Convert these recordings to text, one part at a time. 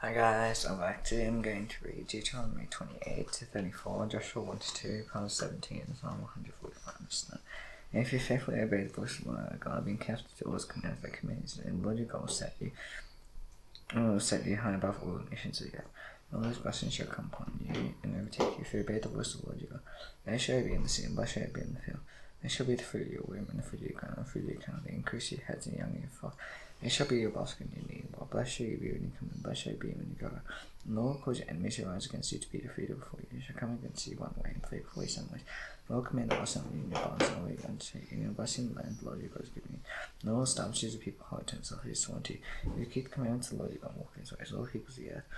Hi guys, I'm going to read Deuteronomy 28 to 34, Joshua 1 to 2, Proverbs 17, and Psalm 145. If you faithfully obey the voice of the Lord God, being careful to do all His commands that commands, and the Lord your God will set you high above all the nations of the earth. All those blessings shall come upon you and overtake you if you obey the voice of the Lord your God. They shall be in the sea, and blessed shall be in the field. They shall be the fruit of your womb, and the fruit of your ground, and the fruit of your cattle, the increase of your heads and young of your flock. They shall be your basket and your kneading bowl. Blessed shall you be when you come in, blessed shall you be when you go out. And the Lord will cause your enemies to rise against you to be defeated before you. You shall come against you one way, and flee before you seven ways. The Lord command the blessing of you in your bonds, and all your undertaking, and blessing the land the Lord your God is giving you. And the Lord establishes the people hard to himself, He has sworn to you. If you keep the commandments of the Lord your God, walk in His ways, all the peoples of the earth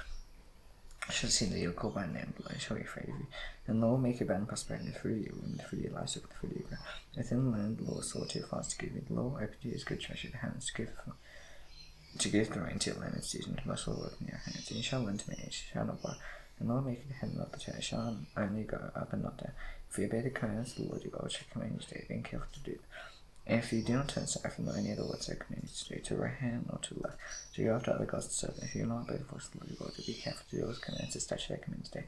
shall see that you are called by name, the Lord shall be afraid of you. And the Lord will make your band prosper in the fruit of your womb, the fruit of your livestock, the fruit of your ground. Within the land the Lord swore to your fathers to give you. The Lord will open to you His good treasure, the hands to give the rain to your land in season, to bless all the work in your hands. And you shall lend to me, and you shall not borrow. And the Lord make your head and not the tail, shall only go up and not down. If you obey the commandments of the Lord your God, which I command you today, being careful to do them. And if you do not turn aside from any of the words I command you to do, to the right hand or to the left, to go after other gods to serve them, if you do not obey the voice of the Lord your God, to be careful to do all His commands, His statutes I command today,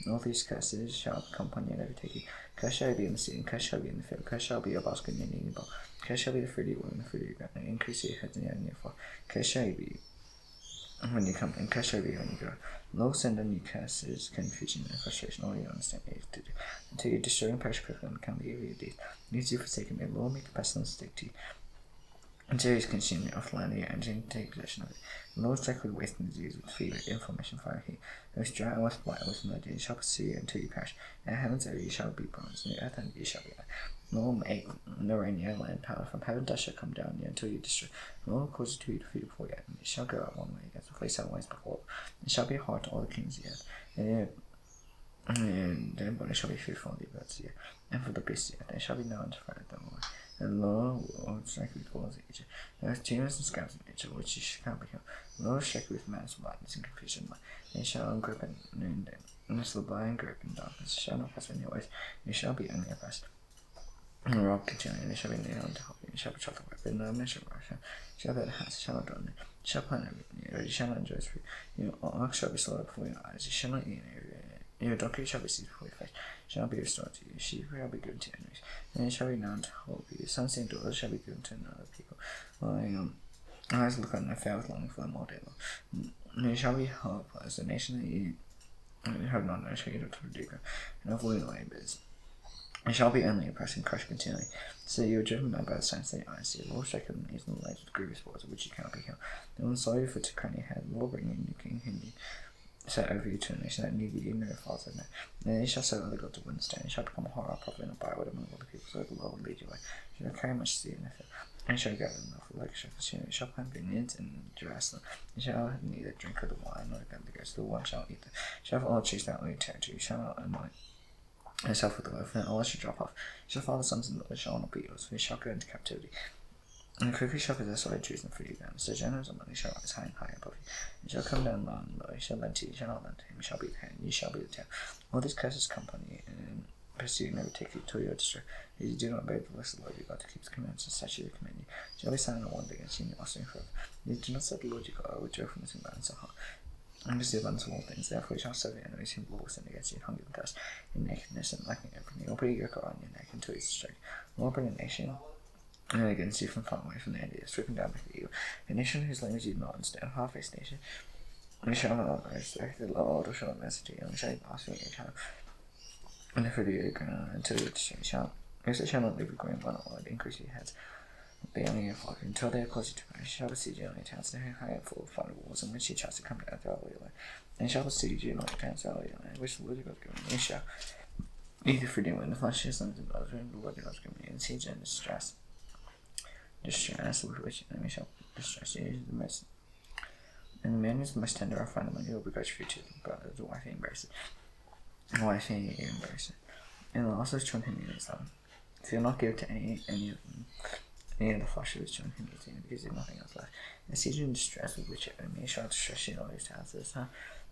and all these curses shall come upon you and overtake you. Cursed shall you be in the sea, and cursed shall you be in the field. Cursed shall be your basket and your kneading bowl. Cursed shall be the fruit of your womb, the fruit of your ground, and the increase of your heads and your young of your flock. Cursed shall you be when you come, and cursed shall you be when you go. The Lord will send on you curses, confusion, and frustration, all you understand what you have to do, until you destroy and perish quickly and become the evil of your deeds. Because you forsaken me, the Lord will make a pestilence stick to you, until He has consumed you off the land of your enemies, and take possession of it. The Lord will strike with wasting disease, with fever, inflammation, fire, heat, with drought, and with blight, with murder. He shall pursue you until you perish. And the heavens over you shall be bronze, and the earth under you shall be iron. The Lord will make the rain in your land power. From heaven dust shall come down on you until you destroy. The Lord will cause you to be defeated before your enemies. It shall go out one way against the place 7 ways before. It shall be hard to all the kings of the earth. And their body shall be food for the birds of the earth, and for the beasts of the earth. They shall be known to frighten them away. And the Lord will strike you with walls of Egypt. There are tumors and scabs in Egypt, which you shall become. The Lord will strike you with madness, blindness, and confusion. They shall grip at noonday, and this will lie and grip in darkness. Shall not pass in your ways. You shall be only oppressed. And the rock continually, they shall be nailed to help you. You shall betroth the wife, and no man shall rush. Shall bear the house, shall not dwell in it. Shall plant every you shall not enjoy its fruit. Your ox shall be slaughtered before your eyes. You shall not eat any. Your donkey shall be seized before your face. Shall not be restored to you. Sheep shall be given to your enemies. And it shall be known to hold you. Sons and daughters shall be given to another people. Eyes look on their fair with longing for them all day long. And you shall be helpless as a nation that you have not known shall you not to do, and of all your labors. It shall be only oppressed and crushed continually, so you are driven by the signs of your eyes. The Lord shall come and the legs with grievous words of which you cannot be healed. The Lord saw you for to crown your head. The Lord bring you a new king whom you set over you to a nation that neither you nor your fathers have known. And they shall serve other gods of wood and stone. You shall become a horror, probably not byword among all the people, so the Lord will lead you away. You shall carry much seed in the field, and you shall gather enough for like a shall consume. You shall plant vineyards in Jerusalem. You shall neither drink of the wine nor the grapes. The one shall eat them. You shall have all trees out of your territory. You shall not anoint yourself with the loaf, and all that shall drop off. You shall father sons and daughters shall not be yours, for you shall go into captivity. And the quickly shall possess all your trees and free you them. So generous and money shall rise high and high above you. You shall come down low and low. You shall lend to you, shall not lend to him. You shall be the head, you shall be the tail. All these curses come upon you, and pursue you, and overtake you till you are destroyed. If you do not obey the voice of the Lord your God to keep His commandments and statutes I command you, you shall be silent and wonder against you, and your offspring forever. You do not serve the Lord your God with joyfulness and gladness of heart. And this is the abundance of all things. Therefore you shall serve your enemies whom the Lord will send against you in hunger and thirst, in nakedness and lacking everything. He will put a yoke around your neck until you is destroyed. The Lord bring a nation against you from far away from the end of the earth, stripping down before you. A nation whose language you do not understand, half-faced nation. You shall not respect the Lord, or shall not listen to you, and shall you blaspheme your child. And if it be your ground until you destroy, you shall not leave your grain one or increase your heads. Be only your flock until they have caused you to perish. You shall besiege you on your towns, and high and full of fire walls, and when she tries to come down throughout all your land. And shall besiege you on your towns throughout all your land, which the Lord your God has given you. You shall eat the fruit when the flesh is sons and daughters, and the Lord your God has given you. And C.Jun distress with which your enemy shall distress you is the most. And the man who is the most tender or friend among you will begrudge for you to them, but the wife he embraces. The wife he embraces. And also his children whom he is loved. So you'll not give to any of them any of the flesh of his children whom he is eating, because there is nothing else left. And C.Jun distress with which your enemy shall distress you in all his houses.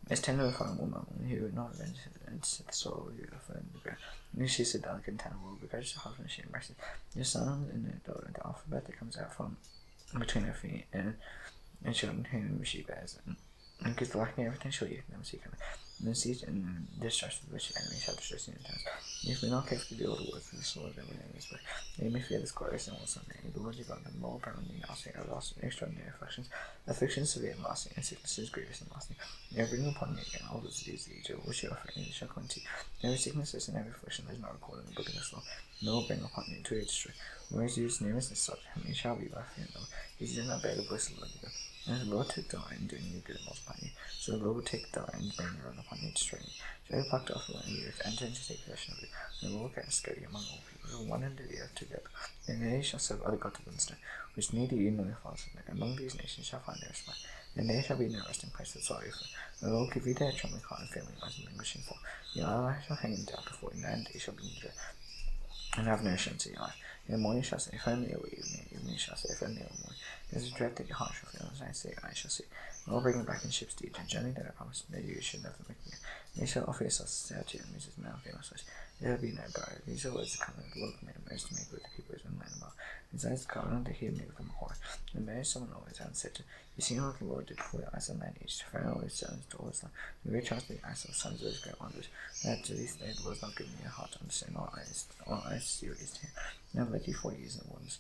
As tender of a woman who would not avenge the soul of your foot in the ground. And she is a delicate and tender will begrudge the husband she embraces. Your son and your daughter, the alphabet that comes out from between her feet, and children whom she bears. And because lacking everything shall you never seek him. And then siege and distrust which the enemy shall destroy in times. If we not carefully do all the words of this Lord that we name this way, they may fear this glorious and awesome name. The Lord your God, and more permanently lasting, everlasting, extraordinary afflictions severe and lasting, and sicknesses grievous and lasting. They bring upon you again all the diseases of Egypt, which you are afraid shall come to you. Every sickness and every affliction that is not recorded in the book of this law, no will bring upon you to your destroy. Whereas you nearest and such, and you shall be by fear no. If you did not bear the voice of the Lord your God. And the Lord took delight in doing you good and multiplying you. So the Lord will take delight in bringing the ruin upon you, destroying you. So you plucked off the land of the earth, enter into take possession of it. And the Lord cast scattered among all people, from one end of the earth together. And they shall serve other gods of instead, which neither you nor your fathers have known. Among these nations shall find their respite. And there shall be no resting place that's sorry for. The Lord give you their trembling heart and failing eyes and languishing for. Your eyes shall hang in doubt before you, and they shall be in dread. And have no assurance in your life. In the morning shall say, if only or evening shall say, if only or morning. There is a dread that your heart shall feel, as I say, I shall see. And I'll bring you back in ships to Egypt, journey that I promised that you should never make again. And you shall offer yourselves to your enemies as now famous ways. There will be no guard. These are words of covenant the Lord commanded Moses to make with the people of the land about. Besides the covenant that he had made with them before. And Moses summoned all Israel and said to you see what the Lord did before the eyes of man each to Pharaoh his sons to all his land. And we charged the eyes of the sons of his great wonders. That to this day the Lord has not given you a heart to understand, or eyes to see what he is to hear. And I have led you 40 years in the wilderness.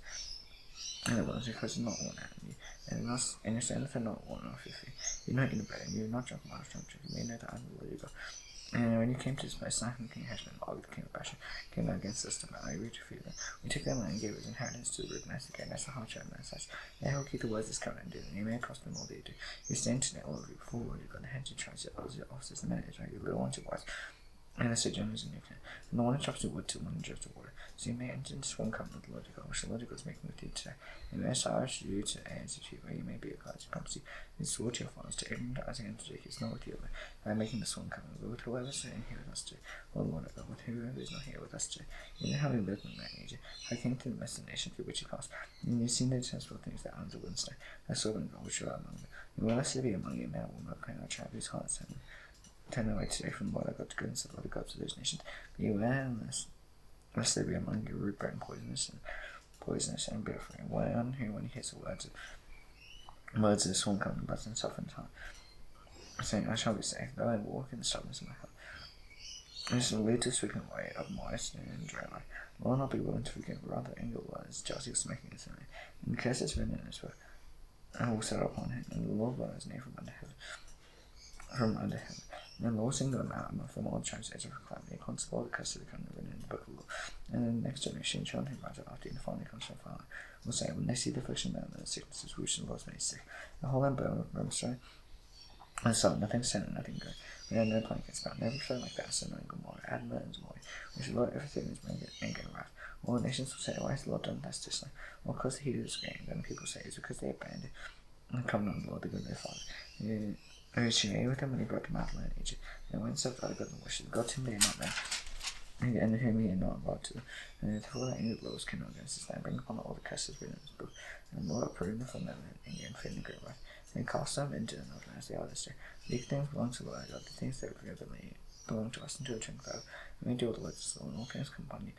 And the wilderness because not one at you. And your sandals are not one off your feet. You not eat bread, and you have not drunk wine or strong drink. You may know that I am the Lord your God. And when you came to this place, Sihon king Heshbon, Og the king of Bashan, came out against us to battle. We defeated them. We took their land and gave it as inheritance to the Reubenites, the Gadites, the Halachite, and Manassites. They will keep the words of this covenant and do them. You may prosper in all that you do. You stand today, all of you, before the Lord your God, the heads, your tribes, your elders, your officers, the men of Israel, your little ones, your wives, and the sojourners in your camp. And the one who chops the wood to the one who drives the water. So you may enter into one covenant with the Lord your God, which the Lord your God is making with you today. And may establish you to execute where you may be a God, as he promised you. He swore to your fathers, to Abraham, to Isaac, and to Jacob, is not with you, but I am making this one covenant with whoever is here with us today. O Lord our God, with whoever is not here with us today. You know how we lived in that age. I came to the midst of the nation through which you passed. And you have seen the detestable things that islands of Wednesday. I saw them, God, which are among them. And will I still be among you, man or woman, of our tribe, whose hearts have turn away today from what I got to go and set all the gods of those nations. Beware lest they be among you rude, and poisonous and bitter. One who, when he hears the words of this one covenant, but in softened heart, saying, I shall be safe, though I walk in the stubbornness of my heart. This will lead to sweeping away of moist and dry life. Will not be willing to forgive, rather anger was jealousy of smoking his enemy. And the curse is written in his book. I will set upon him, and the Lord will his name from under heaven. And the Lord singled them out from all the tribes of Israel for calamity, according to all the curses of the covenant written in the book of the law. And then the next generation, children who rise up after you, the following comes from far, will say, when they see the affliction and the sicknesses which the Lord has made sick, the whole land burned with brimstone, and so nothing sin and nothing good. We had no plan against God, never felt like that, so no Gomorrah, Admah and Zoe, which the Lord everything is anger and wrath. All the nations will say, why has the Lord done this land? Well, because the heat is great. Then the people say, it's because they abandoned the covenant of the Lord, the good of their father. She made with him when he brought them out of the land of Egypt. And when served other gods and worshipped God whom they had not known, and whom he had not brought to them. And therefore the anger of the Lord was kindled against his land, bring upon all the curses written in his book. And the Lord approved them from their anger and feared and great wrath. And cast them into the northern as they are this day. These things belong to the Lord God, the things that belong to us into a drink forever. And we do all the words of the Lord, and all things come upon you.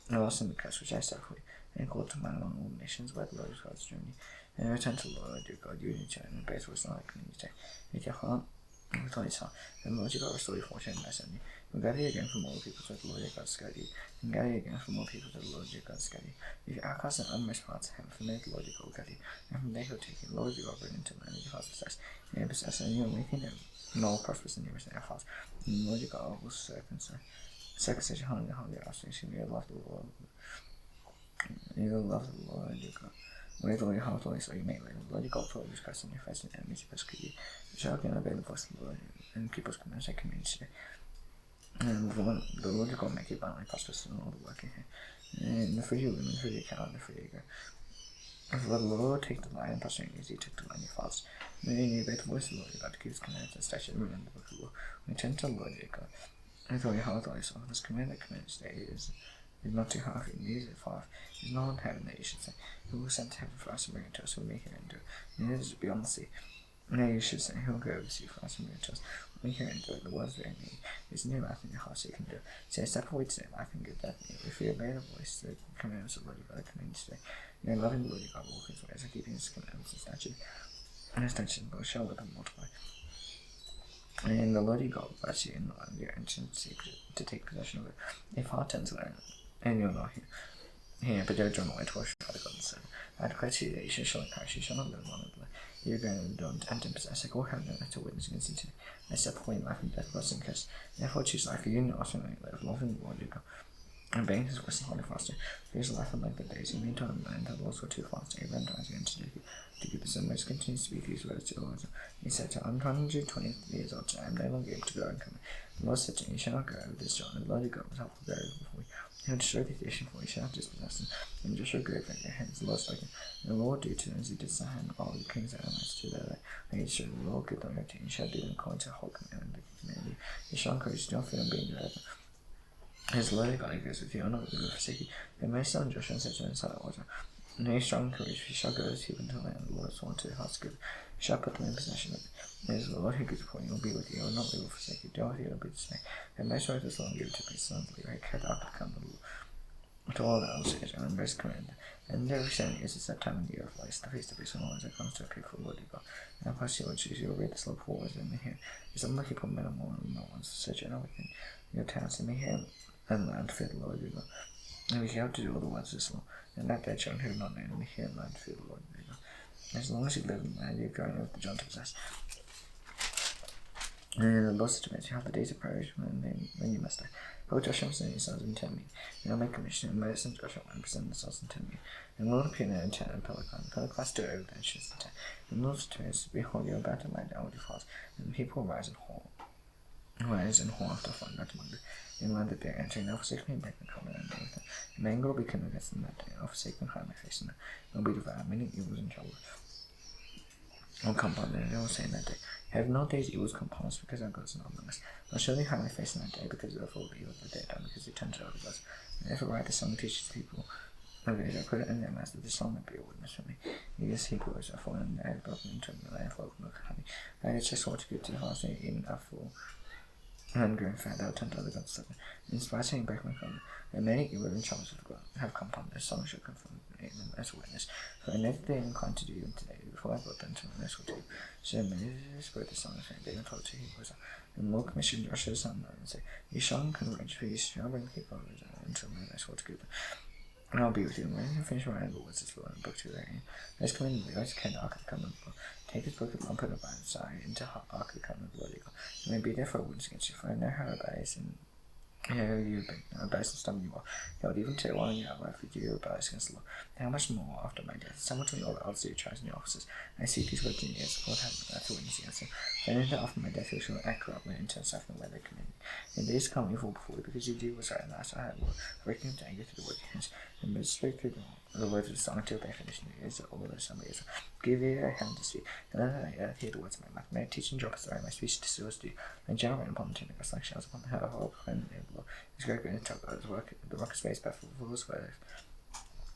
And I lost in the curse which I set for you. And called to mind among all the nations where the Lord your God is journey. And return to the Lord your God, you and your children, and base was not like you say. Make your heart with all his heart, and the Lord your God restore you fortune and mercy on you. You'll gather you again from all the peoples where the Lord your God scattered you, and gather you again from all peoples where the Lord your God scattered you. If you outcast in uttermost parts of heaven, from there the Lord your God will gather you, and from there he'll take you. The Lord your God bring into the land of your hearts possess, and you possess, and you'll make him all prosperous in everything your hearts. And the Lord your God will circumcise your heart and your heart of your offspring, and you'll love the Lord. You'll love the Lord your God. With all your heart, all your soul, you may live. The Lord your God will always cast on your face and enemies who persecute you. You shall again obey the voice of the Lord and keep his commandments and commands today. And the Lord your God make you abundantly prosperous in all the work in here. And the free you women, the free you cattle, and the free you go. If the Lord take delight in prospering you, as he took delight in your fathers. May you obey the voice of the Lord your God to keep his commandments and statutes written in the book of the law. When you turn to the Lord your God, with all your heart, all your soul, this command that commands today is not too hard for you, neither is it far. It is not in heaven that you should say, who will send to heaven for us and bring it to us, who will make it endure. Neither is it beyond the sea. Nay, you should say, who will go over the sea for us and bring it to us. When we hear and do it, the words very near. There is no wrath in your heart, so you can do it. Say, step away today, life and good death. If you obey the voice, the commandments of the Lord your God, command you today. You are loving the Lord your God, walk his ways, and keeping his commandments and statutes. And his statutes shall live and multiply. And the Lord your God will bless you in the land your ancient secret to take possession of it. If hearken to learn it, and you'll not hear, but don't turn away towards your God and said, I declare to you that you shall not perish, you shall not live long. You're going to enter and possess. I go heaven and earth to witness against you today. I set before you life and death, blessing and curse. Therefore choose life, for you and also may live, love in the Lord your God. Obeying his voice and holding faster, for his life and length of days. You meantime, and the laws were too fast. Abraham dies again to keep his son. Moses continues to speak these words to the Lord. He said to him, I'm 120 years old, so I am no longer able to go and come. The Lord said to him, you shall not go over this Jordan. The Lord your God was helpful there before you. He will destroy the nation for you, shall not dispossess them, and Joshua great from your hands. The Lord spoke, and the Lord do to them as he did to the hand of all the kings that Amorites to their land. And he shall the Lord give them your team, you shall do them according to the whole commandment that he commanded you. You shall encourage, do not fear them being delivered. His Lord God goes with you, and not will forsake you. Then my son Joshua said to him inside the water, no strong courage, you shall go with you into the land the Lord has sworn to the house good. You shall put them in possession of it. It is the Lord who gives upon you, will be with you, and not will forsake you. Do not fear, will be dismayed. And my sword is long given to his sons, Levi, carried out to come to all that was his own best command. And every 7 years is that time in the year of life, the feast of his own as it comes to a people of Lord God. And upon you will choose, you will read this law forward in the hand. Is unlucky for men and more and no one's sojourn within your towns in the hand. And land fear the Lord your God. And we have to do all the words of this law, and that their children who have not known him hear and land fear the Lord your God. As long as you live in the land, you're going over the John to possess. And the Lord said to me, you have the days of prayer when you must die. Both Joshua and his sons and tell me, and I'll make a mission, and Moses and Joshua and present themselves and tell me. And the Lord appeared in a tent and Pelican. The Pelican stood over the entrance of the tent. And the Lord said to me, behold, you are about to lie down with your fathers, and the people will rise and haul after falling out among them. In land that they are entering, they'll forsake me and break the covenant and with them. And my anger will be kindled against them that day. I'll forsake them and hide my face in them. They'll be devoured, many evils and trouble will come upon them, and they will say in that day, have not these evils come upon us because our gods are not among us? I'll surely hide my face in that day because of all the evil that they have done, because they turned to other gods. And if I write the song and teach the people of Israel, put it in their mouths that this song may be a witness for me. These Hebrews are fallen, and I have broken into the land full of milk and honey. I had just sword to give to the hearts, and even a fool. And growing fat, thou turned to other gods to them. In spite of break my covenant, and many evil and troubles have come upon this song shall come from them as a witness. For in everything they inclined to do even today, before I brought them to my nest will do. So Moses spoke the song and David told to Hebrews, and the Lord commissioned Joshua son and said, you shall encourage, for you shall bring the people of Israel until my nest will together. And I'll be with you. And when you finish writing the words of the Lord in the book to their hand, let's come in the Levites carry the Ark of the Covenant of the Lord. Take his book of the law and put it by his side into the Ark of the Covenant of the Lord your God. You may be there for a witness against you, for I know how rebellious and you have been rebellious and stubborn you are. You would even tell while you have life with you rebellious against the law. And how much more after my death? Someone to me all the elders your tribes and your officers. I see these words in your ears, the Lord has to witness against them. Then into after my death you shall act corruptly and turn south from the way they command me. In days to come you fall before you, because you do what's right and last. I had Lord, breaking to anger through the wicked hands. And Moses spoke through the words of the song until they finished in the ears of all the assembly Israel. Give ear a hand to speak, and let the earth hear the words of my mouth. May I teach and drop as my speech to still do. And general rain upon the tunic, like showers upon the head of all proclaim the name of the Lord. His great great top of his work, the rock is raised by fools' ways.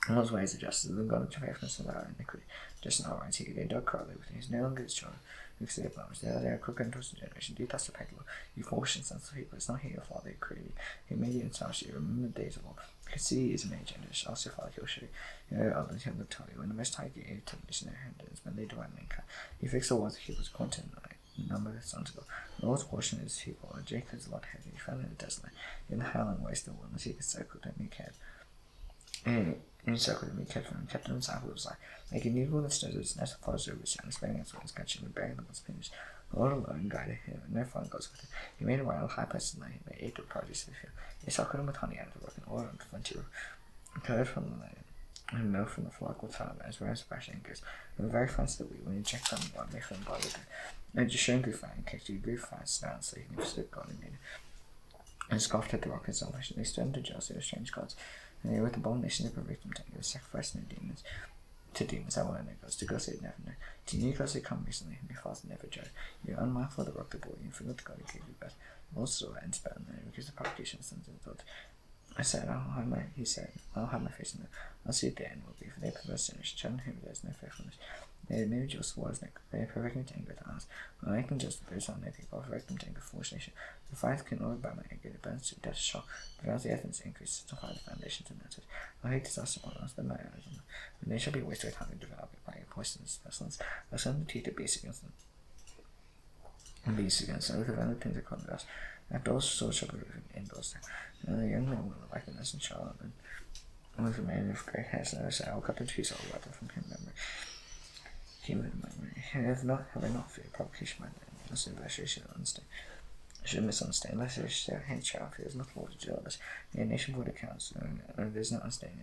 And those ways of justice, the God of faithfulness and our iniquity. Just and outright he, they dug corruptly with him. He is no longer his children. Because they have blemish. They are crooked and twisted generation. Do you thus repay the Lord? You foolish and senseless people. It's not he your father who created you. He made you and established you. Remember the days of old. Because he is an age and shall your father he'll show you. You know, others he'll tell you. When the Most High gave you to in their hand, is when they divide mankind. He fixed the words of Hebrews according to the number of the sons of God. The Lord's portion is people. Jacob's lot heavy. He found in the desert. In the howling waste of the wilderness, he could circle to make head. And encircled him, he kept him inside of his life. Like an eagle that stirs its nest, follows over his young, spreading its wings, catching and bearing them on his fingers. The Lord alone guided him, and no foreign goes with him. He made a royal high place in the land. He made 8 of the produce of the field. He suckled him with honey out of the rock, and oil and plenty of curd from the land, and milk from the flock with fat, as well as fresh anchors. And the very fast of the wheat, when he checked on the one, they found by the good. And Jeshurun grew fat, and Ketu grew fat, snouts, so he never stood God and made it. And scoffed at the rock of salvation. They stood unto jealousy of strange gods. And they were with the bold nation of victim to the sacrifice and the demons. To demons, that were their gods. To gods they never know. To new gods they come recently, and your fathers never judge. You are unmindful of the rock that bore you, and forgot the God who gave you birth. Also, and spare them, because the propagation of sons and daughters. He said, I'll hide my face in them. I'll see what the end will be, for they perverse sinners, children whom there is no faithfulness. They may rejoice towards neck, they are perfect to anger to us. When I can just those on their people, I'll direct them to anger foolish nation. The fire can only by my anger, it burns to death shall. But as the earth increases, to fire the foundations and mountains. I'll hate disaster upon us, then my eyes on them. When they shall be wasted with hunger, devour by poisonous pestilence. I'll send the teeth of beasts against them. and be against them, with other things that come to us. After all social indoors, the young man will recognize in Charlotte and with a man of grey hair, so I'll cut the trees all weather from him memory. Human memory. Have I not feared provocation by them, unless the should understand. Should misunderstand, unless they should have hand child fears not all to jealous. The nation would account, there's no understanding.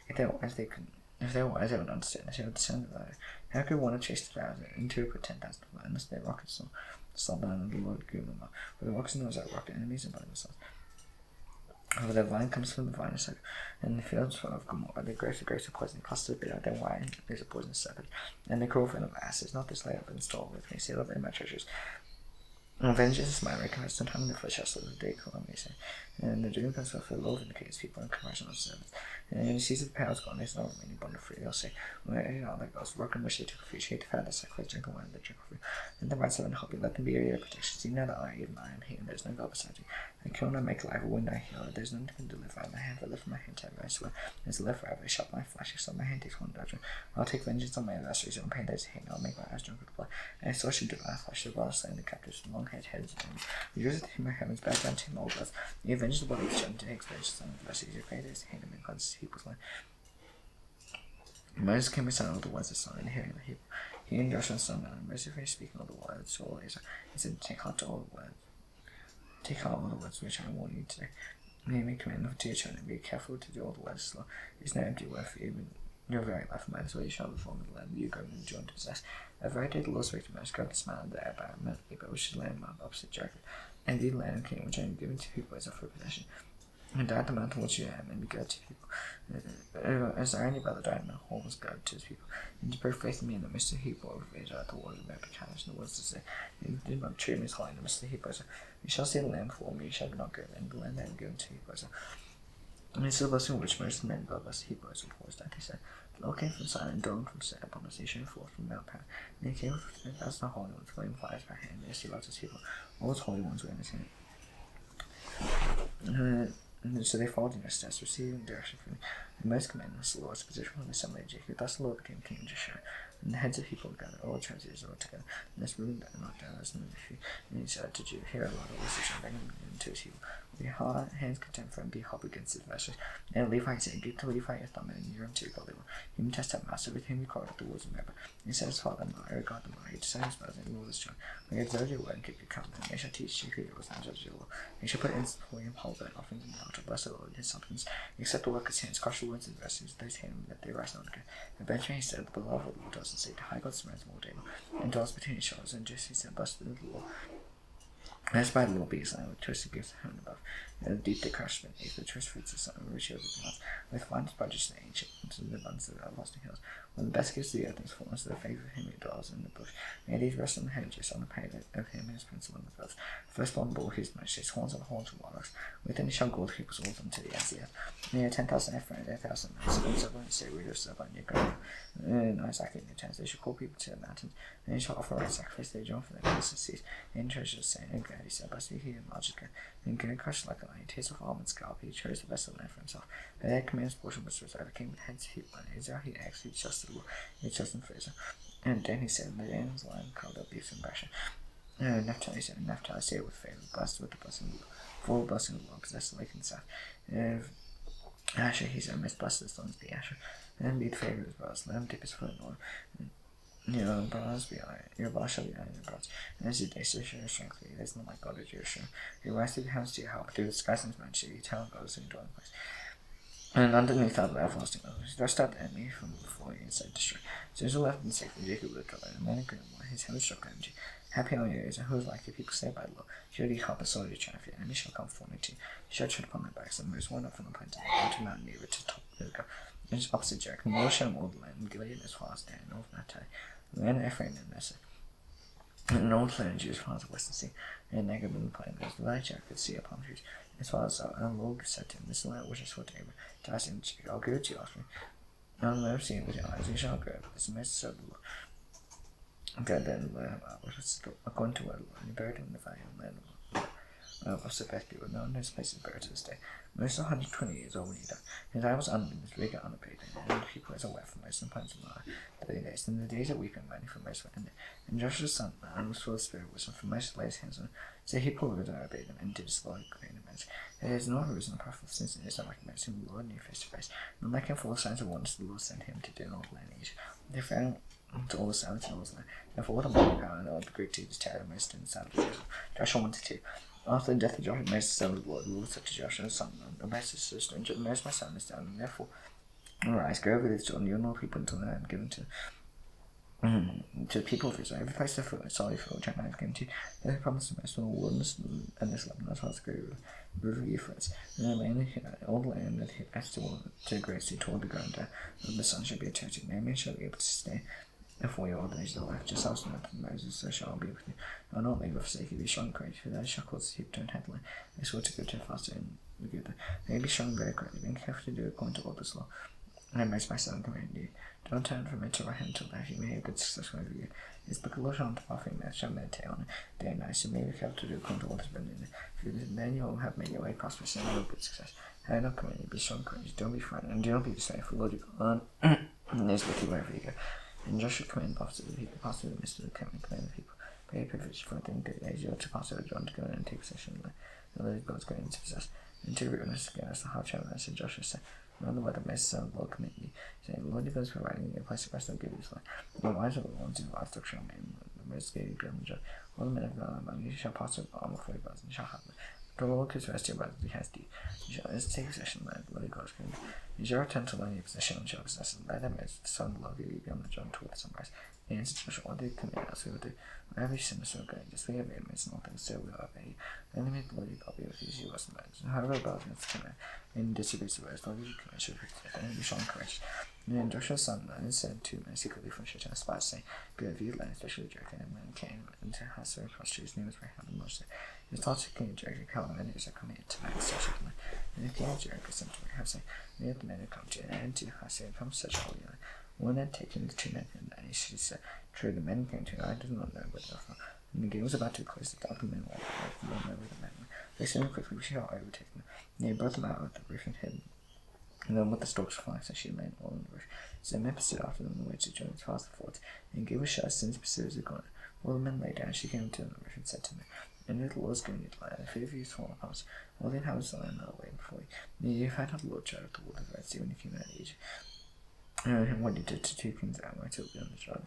If they're wise, they would understand. They would descend the ladder. How could one chase 1,000 and two put 10,000 unless they rocket so slow down and the Lord grew them up? For the rockets knows that rocket enemies and by themselves. For the vine comes from the vine circle, and the fields of Gomorrah, the grapes of poison clusters bitter, then wine is a poisonous serpent, and the cruel friend of asses, not this laid up and stored with me, sealed up in my treasures. Vengeance is my recompense, sometime in the flesh, as the day call me, say. And the dream comes off the Lord indicates people in comparison of servants. And he sees the power's gone, there's no remaining bond of free. They'll say, well, that goes, rock and wish they took a fish, hate to find the sacrifice, drink the wine, the drink of free. And the rights of an hobby, let them be your protection. See now that even I am here, and there's no God beside you. I kill not make life, a wind I heal, there's none to deliver. My hand, I lift my hand, I swear. There's a lift forever, I shut my flesh, so my hand takes one judgment. I'll take vengeance on my adversaries, and pain there's hate, I'll make my eyes drunk with blood. And I still should do my flesh, the blood slain the captives, long heads, and rejoice at him, my heavens, back down to him, all blood. You avenge the body of Jun, takes vengeance on the adversaries, your greatest hate him, and cleanses people's land. Moses came beside all the words of the son, and hearing the Hebrew. He and Joshua's son, and Moses finished speaking all the words, so Eliezer, he said, take heart to all the words. Take heart all the words which I warn you today. May make command to your children, be careful to do all the words slow. It's no empty word for you, but your very life might as well you shall perform in the land you go and enjoy to possess. A very day the Lord's victim has grabbed the smile of the air by a mountain, but which should land on opposite Jericho. And the land and king which I am given to people as a free possession. And died the mountain which you have, and be good to people. As there any brother died, my whole was good to his people. And to prove faith in me in the midst of the Hebrew of Israel, the word of my kindness, and the words to say, you did not treat me as holy in the midst of the Hebrews. You shall see the land for me, you shall not go, and the land I am given to Hebrews. And it's the blessing which most men love us, Hebrews, of course, that he said. The Lord came from Zion, and dawned from Seir, upon us, he shone forth from Mount Paran. And he came with 10,000 holy ones, flame fires by hand, yes, he loves his people. All his holy ones were in his hand. And so they followed in their steps, receiving direction from me. The most commandments of the Lord's position from the assembly of Jacob. Thus the Lord became king of Jeshurun. And the heads of people gathered, all the tribes of Israel together. And this ruined and knocked down as many feet. And he said to Judah, hear a lot of this, and bring him into his people. Be hard, hands contempt for him, be hot against his adversaries. And Levi said, give to Levi your thumb, and Urim to your God. Him test that master, with him you called at the words of Meribah. He said his father, I regard them, I decide his brothers, and rule his child. I observe your word and keep your covenant. They shall teach you who you was and judge your law. They shall put incense before him, hold burnt offerings in the altar, bless the Lord, his supplements, accept the work of his hands, crush the words of adversaries, those him that they rise not again. And Benjamin he said, the beloved of the Lord does and say, the high God spreads more table, and dwells between his shoulders, and just he said, blessed be the Lord. As by the Lord be his land, with choice gifts of heaven above, and the deep the crushed beneath, the choice fruits of sun, and rich yields of plants, with finest budgets and ancient ones, and the abundance of the everlasting hills. When the best gives the earth is fullness, the favour of him who dwells in the bush. May these rest on the hedges, on the pavement of him and his prince among the birds. Firstborn bore his majesty, his horns and horns of warlocks. Within he shall gold peoples all them to the ends of the earth. Near 10,000 Ephraim, 1,000 men, 7 and say, readers of your ground. No, exactly in your tents, they shall call people to the mountains, and they shall offer right sacrifice, they join for their consistencies. In treasures saying, and glad he said, blessed be he and large again. And Gad crushed like a lion, tears of almond scalp, he chose the best of the land for himself. But their command's portion was reserved, came with heads of people, and Israel he actually trusted the Lord, he trusted for Israel. And then he said, the Dan's lion called up beasts and Bashan. Naphtali said, Naphtali say with favor, blessed with the blessing of the Lord, full blessing of the Lord, possess the lake in the south. And Asher he said, most blessed the stones be Asher, and be the favor of his brothers, let him dip his foot in oil. Your brothers be iron, your brothers shall be iron, your brothers. And as your days shall your strength be, there is none like God as your strength. You rise through the heavens to your help, through the skies and his majesty, you tell God is in your dwelling place. And underneath all the everlasting others, thrust out the enemy from before you and said, destroy. So Israel left and safe, and Jacob lived alone, and man agreed one, his heaven struck energy. Happy are your ears, and who is like you, people say by the law. Surely you help a sword your triumph, your enemy shall come forming to you. You shall tread upon their backs, and moves one up from the plains, and to Mount Nero to top of the and it's opposite Jericho. And the Lord shall all the land, and Gilead as far as Dan, north Naphtali, the land of Ephraim and Manasseh. And the north land of Judah as far as the western sea, and Negeb in the plain, as the valley Jericho, the sea of palm trees, as far as and the Lord said to him, this is the land which I swore to Abraham, to Isaac and Jacob, I'll give it to you offspring. Now the land of sea with your eyes, you shall grow, this is the most of the Lord. God then according to what the Lord, and he buried him in the valley of the land of the Lord. of Sebeki were known as places buried to this day. Most 120 years old when he died. His eye was unblemished, rigor unabated, and people as aware for most of the plants of life. 30 days, and the days of weeping many for most were ended. And Joshua's son, and was full of spirit wisdom for most laid his hands on. So he pulled and obeyed him, and did his Lord great amends. There is no reason the prophet of sins, and it is not recognized him, the Lord knew face to face. None like him full of signs and wonders, the Lord sent him to do in all the land age. They found to all the silence and all the land. Therefore, what a mighty power and all the great deeds terror most in the sound of Israel. Joshua 1-2. After the death of Joshua, Moses said to the Lord said to Joshua his son, Moses his sister, and Moses my son is down, and therefore arise, go over this Jordan, you and all people into the land given to the people of Israel. Every place they feel sorry for which I have given to you. They promised the most of the wilderness and this land, as well as the great river Euphrates. And the land, all the land that he passed to the great sea toward the ground there, and the sun shall be a territory. No man shall be able to stay. Therefore, all the days of life, just as the mouth of Moses, so shall I be with you. I will not leave or forsake you, be strong and courageous, for thou shalt cause the sheep to turn headlong. They swore to go to faster and the good. They be strong and very courageous, being careful to do according to all this law. And I most my son command you. Do not turn from it to right hand until that you may have good success over you. This book of law shall not depart from you, shall meditate on it day and night, so may be careful to do according to what has been in it. For then you will have made your way prosperous and have good success. I not command you, be strong and courageous, don't be frightened, and do not be dismayed, for the Lord your God is with you wherever you go. And Joshua commanded the officers of the people pass through the midst of the camp and commanded the people, pay a privilege for them 30 days, you are to pass over Jordan to go in and take possession of the land. The Lord God's going to possess. And to witness again as the hard chairman, said Joshua said, remember the word of Moses, son of the Lord, commit you, saying, the Lord your God is providing you a place of rest, and give you this land. The wise of the ones who are structure and the Moses gave you beyond the judge. All the men of God among you shall pass over armor for your gods, and shall have them. The Lord gives rest to your brothers, he has thee. You shall take possession of the land, the Lord your God is giving you. You shall return to learn your possession, and shall possess it. Let them as the son of the Lord give you beyond the Jordan toward the sunrise. He answered Joshua, what did you command us? We will do. Whenever you send us, we will go. Just we obey him, and all things, so we will obey you. And may the Lord your God be with you as you was in the mountains. And however rebels against the command, and disagrees the words, the Lord your command should protect them, and be strong and courageous. And then Joshua's son said to men secretly from Shechem, spies, saying, be of you land, especially Jericho. And when came into Hazor across his name was Rahab and Moses. He was taught to King of Jericho, Caleb, and his command to make such a land. And the King of Jericho sent to Rahab, saying, may the men who come to you, and to Hazor come such a holy land. One had taken the 2 men, and she said, true, the men came to you, I did not know what they were. And the game was about to close, the dark men went over the men. They said quickly, we shall overtake them. And they brought them out of the roof and hid them. And then with the storks flying, so she remained all on the roof. So the men pursued after them the way to join fast the fort, and gave a shot as soon as pursuers had gone. While the men lay down, she came to them on the roof and said to them, and the Lord is giving you the land, and if you is fallen upon us, all the inhabitants of the land are away before you. You find out the Lord drive the water of the Red Sea when you came out of Egypt. And what you did to 2 kings that might be on the Jordan,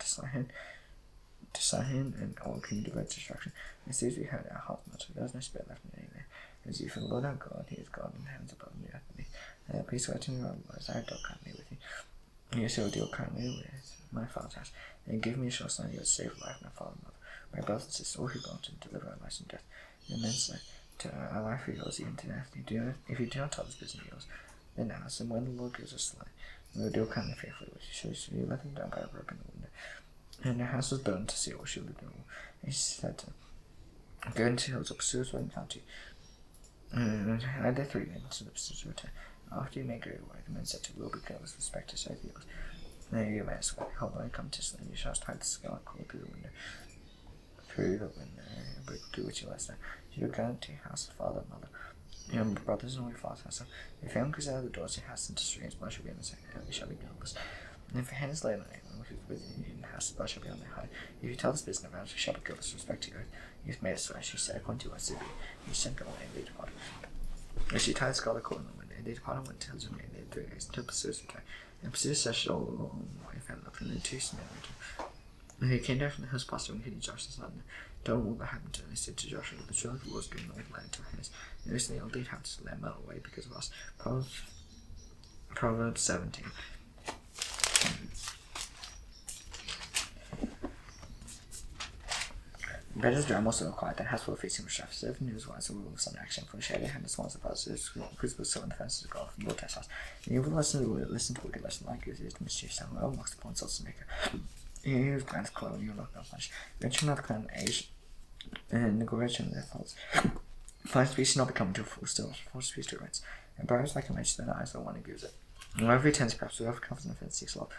to Sihon and all came to great destruction. And as we heard our heart melted, there was no spirit left in any man. As you for the Lord our God, he is God in the heavens above and the earth beneath. Please swear to me, our Lord, as I dealt kindly with you. You shall deal kindly with my father's house, and give me a sure sign you will save life, my father and mother, my brothers and sisters, all who belong to deliver our lives from death. And then said, to our life for yours, even to death. If you do not tell this business of yours, then ask, and when the Lord gives us the land, we will deal kindly faithfully with you. So you let them down by a rope in the window. And their house was burned to see what she lived in. And she said to them, go into the hills of pursuers where you come to. And I did 3 men, so the pursuers returned. After you make your way, the men said to will be careless with respect to save yours. And you may ask, hold on, come to this land, you shall strike the scarlet cord through the window, but do what you last night. You will go into your house, father and mother, your brothers and all your father's house. If anyone goes out of the doors of your house into streams, blood shall be on the second hand, you shall be guiltless. And if your hand is laid on anyone who is within you in the house, the blood shall be on their hide. If you tell this business around, you shall be guiltless with respect to your oath. You have made a swear, she said, according to what city, you sent them away and they departed. As she tied the scarlet cord in the window, they departed and went to hills and remained there 3 days until pursuers returned. And pursuers searched all along the way, found nothing, and then 2 men returned. And they came down from the hills past and hid Joshua's son. Don't all that happened to them. They said to Joshua, the children of the Lord is giving all the land to our hands. And recently all the inhabitants of the land melted away because of us. Proverbs 17. Bread is dry, also required, that has full of facing with chef. Serve news wise, the rule of some action for the shade hand as well as the positive, crucible, so in the fences of God, from Lord test us. And you will listen to wicked lesson like yours is to mischief, sound well, mocks the points also maker. He who grants clothing, you will not know flesh. Venture not clan age, and negligence their faults. Fine speech not become too full, still, false speech to rights. And bribes like a match, then eyes the one who gives it. And wherever he tends, perhaps whoever comes in offense seeks love.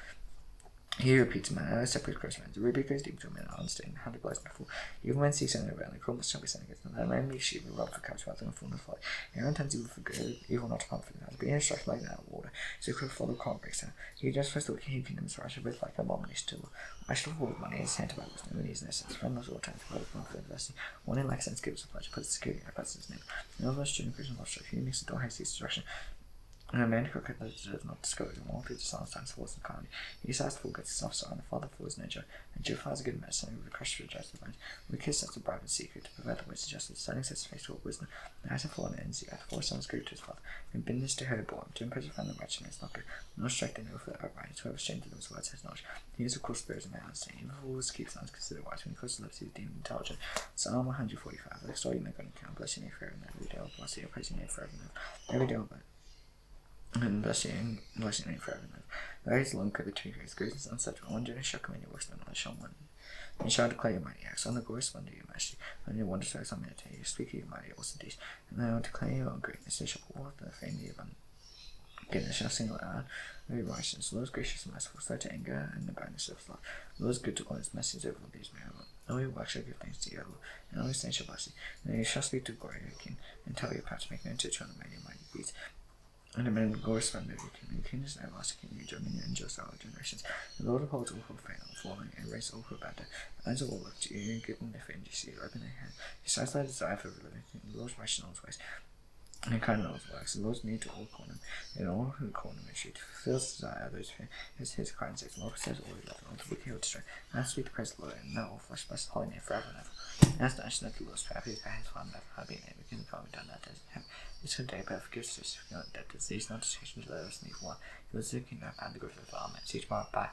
He repeats, man, I separate Christmas. Ruby goes deep to a man, understanding how to bless before. Even when sees something around, the chromas shall be sent against them. That man makes sheep and rob for couch rather than full of fight. Aaron turns evil for good, evil not to harm for the house. Being instructed like that of water, so could follow calm breaks down. He just first look at kingdoms rush with like abomination to I shall avoid money in his hand about wisdom, and he's no sense. Friend knows all times for both for investing. One in like sense gives a pledge, puts security in a person's name. No of us student Christian love structure, unique to door has these destruction. And a man crooked that does not discourage him, all through the silence times falls and kindly. He decides full gets his officer, and the father for his nature, and Joe finds a good medicine with a crush to adjust the mind. We kiss sets a bribe and secret to prevent the ways of justice, starting sets face to all wisdom. The eyes have fallen ends, the four sons grew to his father, and business to her born, to imprison friend the wretched is not good, nor strike the no for upright, whoever ashamed of those words has knowledge. He is of course spares a man understanding, even fools keep sons considered wise, when he causes love to his deemed intelligent. Psalm 145, like story you make on account, bless your name forever and every day, bless your praise your name forever and every day, and blessing name forever and ever. There is long could the tree grace, great and unsuch one generation shall come in your works, then I shall one. And shall declare your mighty acts, on the glorious wonder of your majesty, and your wondrous acts on meditate, you speak of your mighty awesome deeds, and I will declare your own greatness, they shall pour the fame of your abundant goodness, shall sing aloud, very righteous, the Lord is gracious and merciful, slow to anger, and the brightness of love. The Lord is good to all his mercies over these miracles. All your works shall give thanks to you, Lord, and all his saints shall bless you. And you shall speak to glory of your king, and tell your power to make known to your mighty deeds. And the men glorious one of your king, and the king is an everlasting king, your dominion and just all generations. The Lord upholds all who fail, falling, and raise all who abandon. Eyes of all look to you, and give them their fame, you see, open their hand. He satisfies their desire for living, the Lord's righteous in all his ways, and kind in all his works. The Lord's near to all call him, and all who call him retreat. Fulfills the desire of those who his cry and says, the Lord says all his love, and all the wicked he'll destroy. And speak the praise of the Lord, and now all flesh bless his holy name forever and ever. And as the nation of the Lord's prayer, his by his father, never have been named, because the God done that does him. It's a day, but forgives us if we not dead to these not decisions, let us leave one. He was the kingdom and the growth of the Amen. See you tomorrow. Bye.